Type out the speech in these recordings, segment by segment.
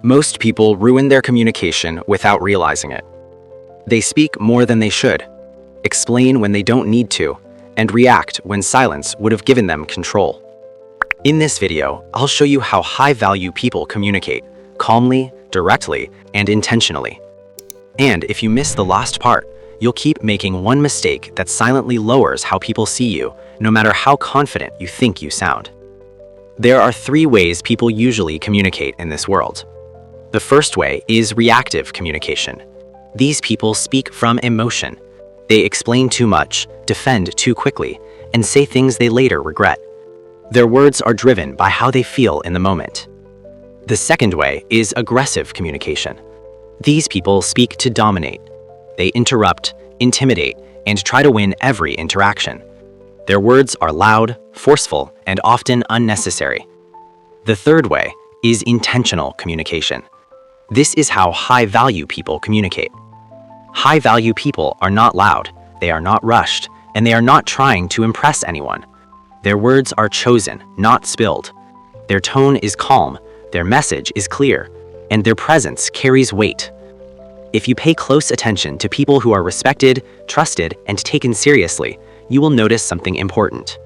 Most people ruin their communication without realizing it. They speak more than they should, explain when they don't need to, and react when silence would have given them control. In this video, I'll show you how high-value people communicate calmly, directly, and intentionally. And if you miss the last part, you'll keep making one mistake that silently lowers how people see you, no matter how confident you think you sound. There are 3 ways people usually communicate in this world. The first way is reactive communication. These people speak from emotion. They explain too much, defend too quickly, and say things they later regret. Their words are driven by how they feel in the moment. The second way is aggressive communication. These people speak to dominate. They interrupt, intimidate, and try to win every interaction. Their words are loud, forceful, and often unnecessary. The third way is intentional communication. This is how high-value people communicate. High-value people are not loud, they are not rushed, and they are not trying to impress anyone. Their words are chosen, not spilled. Their tone is calm, their message is clear, and their presence carries weight. If you pay close attention to people who are respected, trusted, and taken seriously, you will notice something important.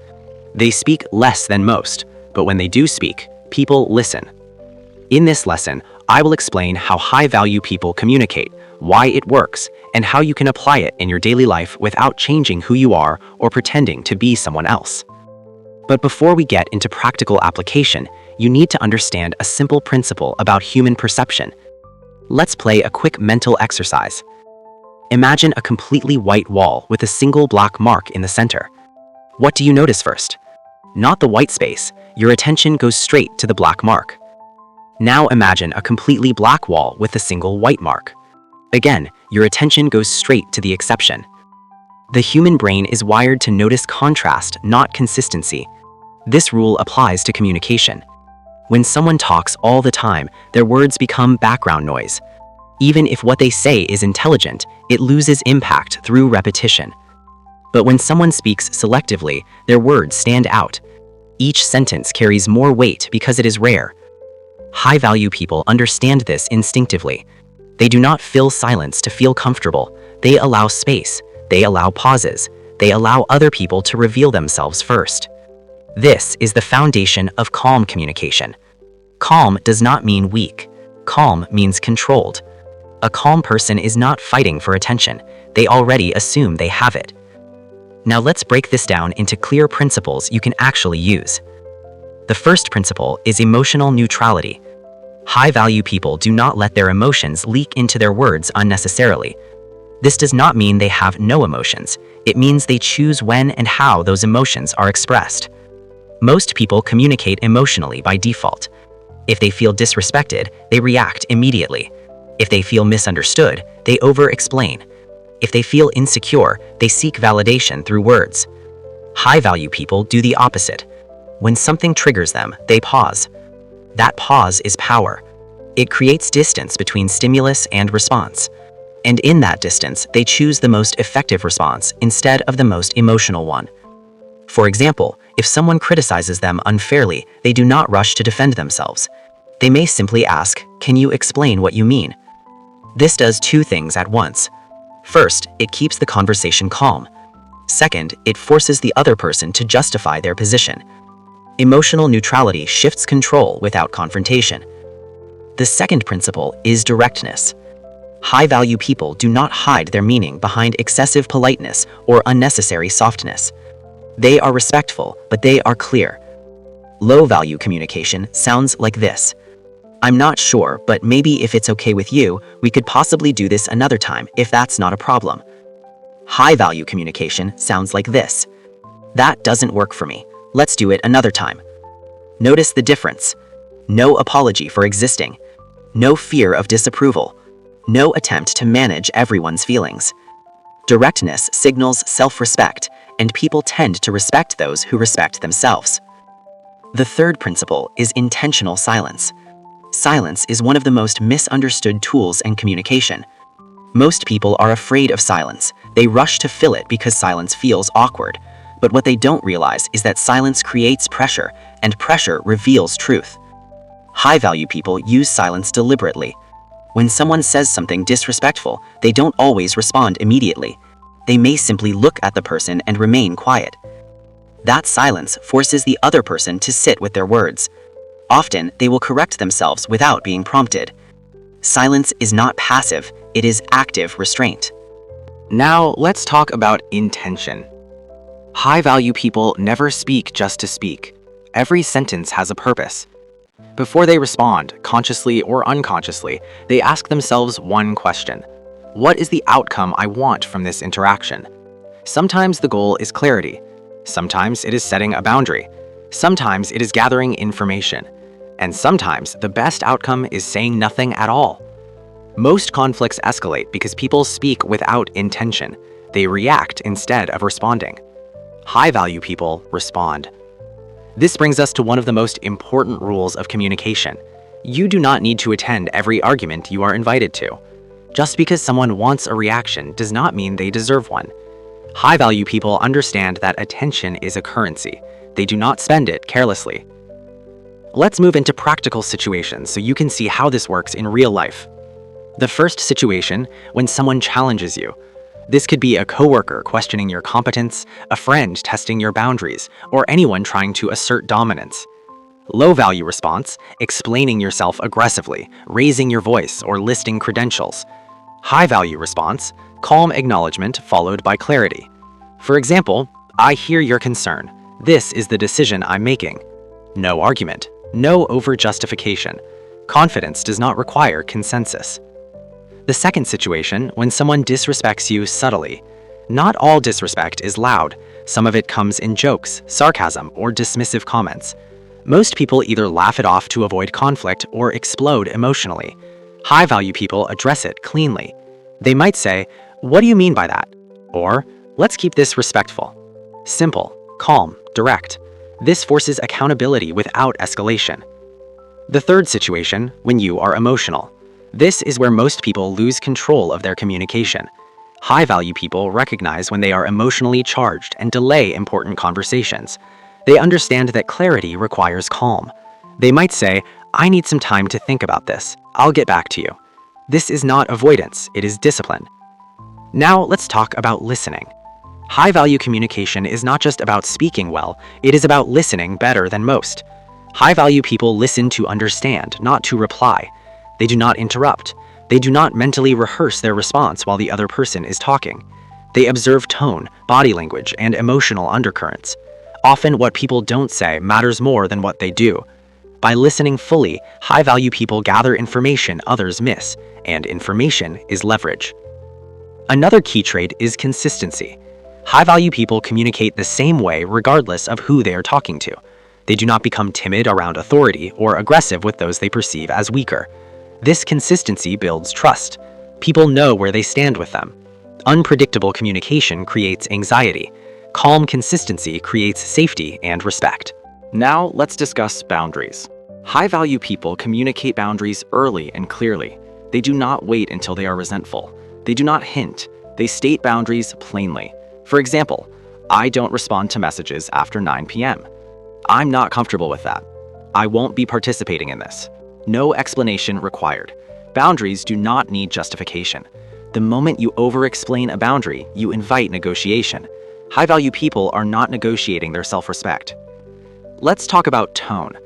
They speak less than most, but when they do speak, people listen. In this lesson, I will explain how high-value people communicate, why it works, and how you can apply it in your daily life without changing who you are or pretending to be someone else. But before we get into practical application, you need to understand a simple principle about human perception. Let's play a quick mental exercise. Imagine a completely white wall with a single black mark in the center. What do you notice first? Not the white space. Your attention goes straight to the black mark. Now imagine a completely black wall with a single white mark. Again, your attention goes straight to the exception. The human brain is wired to notice contrast, not consistency. This rule applies to communication. When someone talks all the time, their words become background noise. Even if what they say is intelligent, it loses impact through repetition. But when someone speaks selectively, their words stand out. Each sentence carries more weight because it is rare. High-value people understand this instinctively. They do not fill silence to feel comfortable. They allow space. They allow pauses. They allow other people to reveal themselves first. This is the foundation of calm communication. Calm does not mean weak. Calm means controlled. A calm person is not fighting for attention. They already assume they have it. Now let's break this down into clear principles you can actually use. The first principle is emotional neutrality. High-value people do not let their emotions leak into their words unnecessarily. This does not mean they have no emotions. It means they choose when and how those emotions are expressed. Most people communicate emotionally by default. If they feel disrespected, they react immediately. If they feel misunderstood, they over-explain. If they feel insecure, they seek validation through words. High-value people do the opposite. When something triggers them, they pause. That pause is power. It creates distance between stimulus and response. And in that distance, they choose the most effective response instead of the most emotional one. For example, if someone criticizes them unfairly, they do not rush to defend themselves. They may simply ask, "Can you explain what you mean?" This does 2 things at once. First, it keeps the conversation calm. Second, it forces the other person to justify their position. Emotional neutrality shifts control without confrontation. The second principle is directness. High-value people do not hide their meaning behind excessive politeness or unnecessary softness. They are respectful, but they are clear. Low-value communication sounds like this. "I'm not sure, but maybe if it's okay with you, we could possibly do this another time if that's not a problem." High-value communication sounds like this. "That doesn't work for me. Let's do it another time." Notice the difference. No apology for existing. No fear of disapproval. No attempt to manage everyone's feelings. Directness signals self-respect, and people tend to respect those who respect themselves. The third principle is intentional silence. Silence is one of the most misunderstood tools in communication. Most people are afraid of silence. They rush to fill it because silence feels awkward. But what they don't realize is that silence creates pressure, and pressure reveals truth. High-value people use silence deliberately. When someone says something disrespectful, they don't always respond immediately. They may simply look at the person and remain quiet. That silence forces the other person to sit with their words. Often, they will correct themselves without being prompted. Silence is not passive, it is active restraint. Now, let's talk about intention. High-value people never speak just to speak. Every sentence has a purpose. Before they respond, consciously or unconsciously, they ask themselves one question: what is the outcome I want from this interaction? Sometimes the goal is clarity. Sometimes it is setting a boundary. Sometimes it is gathering information. And sometimes the best outcome is saying nothing at all. Most conflicts escalate because people speak without intention. They react instead of responding. High-value people respond. This brings us to one of the most important rules of communication. You do not need to attend every argument you are invited to. Just because someone wants a reaction does not mean they deserve one. High-value people understand that attention is a currency. They do not spend it carelessly. Let's move into practical situations so you can see how this works in real life. The first situation, when someone challenges you. This could be a coworker questioning your competence, a friend testing your boundaries, or anyone trying to assert dominance. Low-value response, explaining yourself aggressively, raising your voice, or listing credentials. High-value response, calm acknowledgement followed by clarity. For example, I hear your concern. This is the decision I'm making. No argument, no over-justification. Confidence does not require consensus. The second situation, when someone disrespects you subtly. Not all disrespect is loud. Some of it comes in jokes, sarcasm, or dismissive comments. Most people either laugh it off to avoid conflict or explode emotionally. High-value people address it cleanly. They might say, "What do you mean by that?" Or, "Let's keep this respectful." Simple, calm, direct. This forces accountability without escalation. The third situation, when you are emotional. This is where most people lose control of their communication. High-value people recognize when they are emotionally charged and delay important conversations. They understand that clarity requires calm. They might say, "I need some time to think about this. I'll get back to you." This is not avoidance, it is discipline. Now let's talk about listening. High-value communication is not just about speaking well, it is about listening better than most. High-value people listen to understand, not to reply. They do not interrupt. They do not mentally rehearse their response while the other person is talking. They observe tone, body language, and emotional undercurrents. Often what people don't say matters more than what they do. By listening fully, high-value people gather information others miss, and information is leverage. Another key trait is consistency. High-value people communicate the same way regardless of who they are talking to. They do not become timid around authority or aggressive with those they perceive as weaker. This consistency builds trust. People know where they stand with them. Unpredictable communication creates anxiety. Calm consistency creates safety and respect. Now, let's discuss boundaries. High-value people communicate boundaries early and clearly. They do not wait until they are resentful. They do not hint. They state boundaries plainly. For example, I don't respond to messages after 9 p.m. I'm not comfortable with that. I won't be participating in this. No explanation required. Boundaries do not need justification. The moment you over-explain a boundary, you invite negotiation. High-value people are not negotiating their self-respect. Let's talk about tone.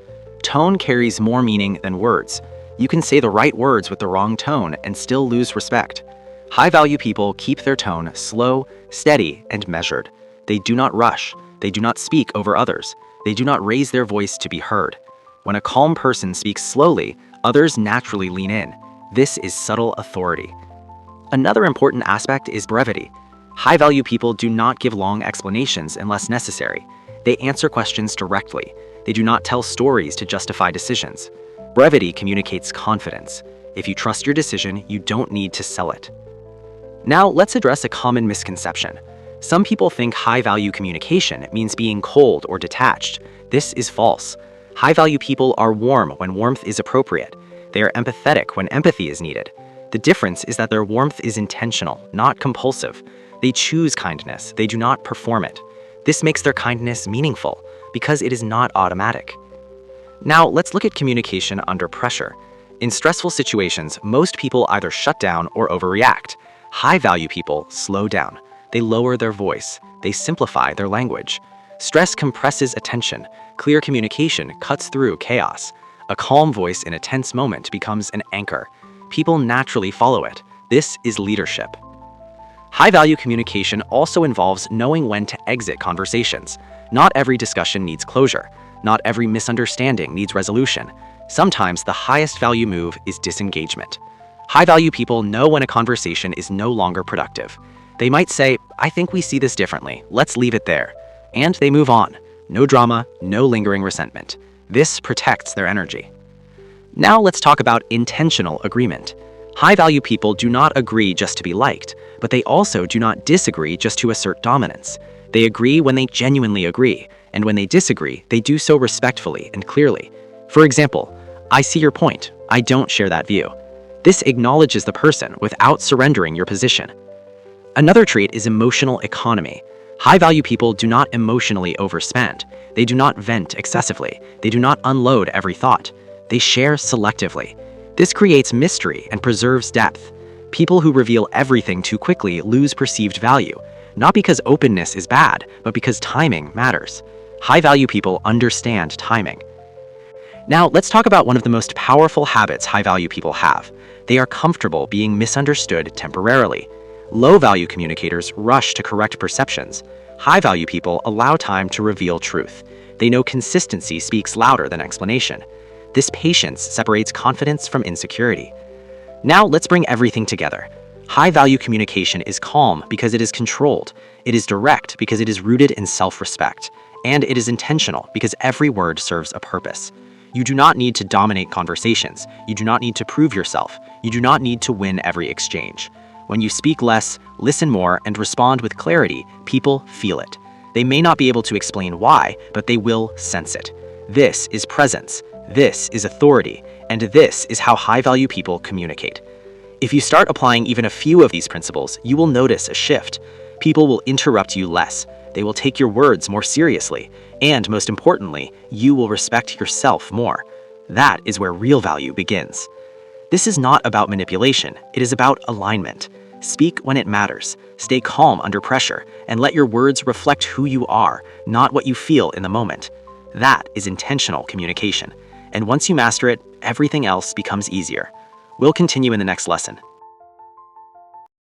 Tone carries more meaning than words. You can say the right words with the wrong tone and still lose respect. High-value people keep their tone slow, steady, and measured. They do not rush. They do not speak over others. They do not raise their voice to be heard. When a calm person speaks slowly, others naturally lean in. This is subtle authority. Another important aspect is brevity. High-value people do not give long explanations unless necessary. They answer questions directly. They do not tell stories to justify decisions. Brevity communicates confidence. If you trust your decision, you don't need to sell it. Now, let's address a common misconception. Some people think high-value communication means being cold or detached. This is false. High-value people are warm when warmth is appropriate. They are empathetic when empathy is needed. The difference is that their warmth is intentional, not compulsive. They choose kindness. They do not perform it. This makes their kindness meaningful because it is not automatic. Now, let's look at communication under pressure. In stressful situations, most people either shut down or overreact. High-value people slow down. They lower their voice. They simplify their language. Stress compresses attention. Clear communication cuts through chaos. A calm voice in a tense moment becomes an anchor. People naturally follow it. This is leadership. High-value communication also involves knowing when to exit conversations. Not every discussion needs closure. Not every misunderstanding needs resolution. Sometimes the highest value move is disengagement. High-value people know when a conversation is no longer productive. They might say, "I think we see this differently. Let's leave it there." And they move on. No drama, no lingering resentment. This protects their energy. Now let's talk about intentional agreement. High-value people do not agree just to be liked, but they also do not disagree just to assert dominance. They agree when they genuinely agree, and when they disagree, they do so respectfully and clearly. For example, "I see your point. I don't share that view." This acknowledges the person without surrendering your position. Another trait is emotional economy. High-value people do not emotionally overspend. They do not vent excessively. They do not unload every thought. They share selectively. This creates mystery and preserves depth. People who reveal everything too quickly lose perceived value, not because openness is bad, but because timing matters. High-value people understand timing. Now, let's talk about one of the most powerful habits high-value people have. They are comfortable being misunderstood temporarily. Low-value communicators rush to correct perceptions. High-value people allow time to reveal truth. They know consistency speaks louder than explanation. This patience separates confidence from insecurity. Now, let's bring everything together. High-value communication is calm because it is controlled. It is direct because it is rooted in self-respect. And it is intentional because every word serves a purpose. You do not need to dominate conversations. You do not need to prove yourself. You do not need to win every exchange. When you speak less, listen more, and respond with clarity, people feel it. They may not be able to explain why, but they will sense it. This is presence. This is authority. And this is how high-value people communicate. If you start applying even a few of these principles, you will notice a shift. People will interrupt you less. They will take your words more seriously. And most importantly, you will respect yourself more. That is where real value begins. This is not about manipulation. It is about alignment. Speak when it matters. Stay calm under pressure, and let your words reflect who you are, not what you feel in the moment. That is intentional communication. And once you master it, everything else becomes easier. We'll continue in the next lesson.